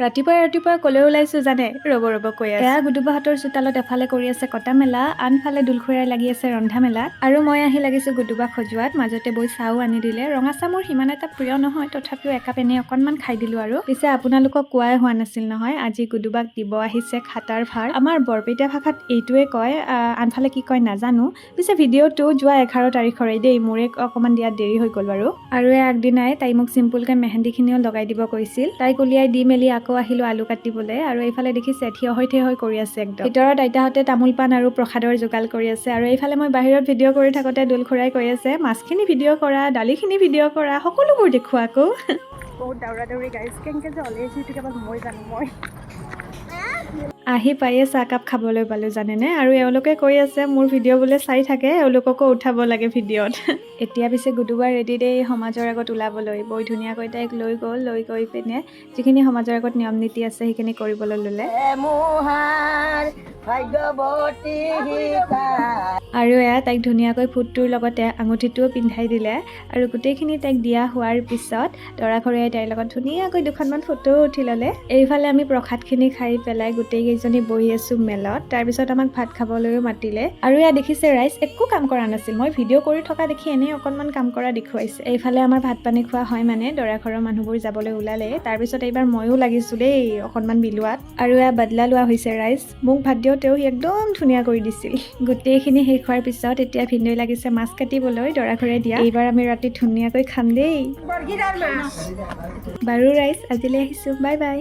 ৰাতিপুৱা কলৈ ওলাইছো জানে ৰব কৈ আছে এয়া গুডুবাহঁতৰ চোতালত এফালে কৰি আছে কটা মেলা আনফালে দুলখুৰাই লাগি আছে ৰন্ধা মেলাত আৰু মই আহি লাগিছো গুডুবাক খজুৱাত মাজতে বৈ চাও আনি দিলে ৰঙা চাহ মোৰ সিমান এটা প্ৰিয় নহয় তথাপিও একাপ এনে অকনমান খাই দিলো আৰু পিছে আপোনালোকক কোৱাই হোৱা নাছিল নহয় আজি গুডুবাক দিব আহিছে খাটাৰ ভাৰ আমাৰ বৰপেটীয়া ভাষাত এইটোৱে কয় আনফালে কি কয় নাজানো পিছে ভিডিঅ'টো যোৱা 11 তাৰিখৰে দেই মোৰে অকমান দিয়াত দেৰি হৈ গ'ল বাৰু আৰু আগদিনাই তাই মোক চিম্পুলকে মেহেন্দিখিনিও লগাই দিব কৈছিল তাইক উলিয়াই দি মেলি আকৌ আহিলো আলু কাটিবলৈ আৰু এইফালে দেখিছে থিয় হৈ কৰি আছে একদম ভিতৰত আইতাহঁতে তামোল পাণ আৰু প্ৰসাদৰ যোগাল কৰি আছে আৰু এইফালে মই বাহিৰত ভিডিঅ' কৰি থাকোতে দুলখুৰাই কৈ আছে মাছখিনি ভিডিঅ' কৰা দালিখিনি ভিডিঅ' কৰা সকলোবোৰ দেখুৱা আকৌ বহুত দৌৰা গাইজ কেনেকৈ যে ওলাইছে সেইটো কেৱল মই জানো মই আহি পায়ে চাহকাপ খাবলৈ পালো জানেনে আৰু এওঁলোকে কৈ আছে মোৰ ভিডিঅ' বোলে চাই থাকে এওঁলোককো উঠাব লাগে ভিডিঅ'ত এতিয়া পিছে গুডুবা ৰেডি দেই সমাজৰ আগত ওলাবলৈ বৰ ধুনীয়াকৈ তাইক লৈ গৈ পিনে যিখিনি সমাজৰ আগত নিয়ম নীতি আছে সেইখিনি কৰিবলৈ ল'লে আৰু এয়া তাইক ধুনীয়াকৈ ফুটটোৰ লগতে আঙুঠিটোও পিন্ধাই দিলে আৰু গোটেইখিনি তাইক দিয়া হোৱাৰ পিছত দৰাঘৰীয়াই তাইৰ লগত ধুনীয়াকৈ দুখনমান ফটো উঠি ল'লে এইফালে আমি প্ৰসাদখিনি খাই পেলাই গোটেই কেইজনী বহি আছো মেলত তাৰপিছত আমাক ভাত খাবলৈও মাতিলে আৰু এয়া দেখিছে ৰাইজ একো কাম কৰা নাছিল মই ভিডিঅ' কৰি থকা দেখি এনেই অকণমান কাম কৰা দেখুৱাইছে এইফালে আমাৰ ভাত পানী খোৱা হয় মানে দৰাঘৰৰ মানুহবোৰ যাবলৈ ওলালে তাৰপিছত এইবাৰ ময়ো লাগিছো দেই অকণমান বিলোৱাত আৰু এয়া বদলা লোৱা হৈছে ৰাইজ মোক ভাত দিওঁতেও সি একদম ধুনীয়া কৰি দিছিল গোটেইখিনি শেষ হোৱাৰ পিছত এতিয়া ভিন্দৈ লাগিছে মাছ কাটিবলৈ দৰাঘৰে দিয়া এইবাৰ আমি ৰাতি ধুনীয়াকৈ খাম দেই বাৰু ৰাইজ আজিলৈ আহিছো বাই বাই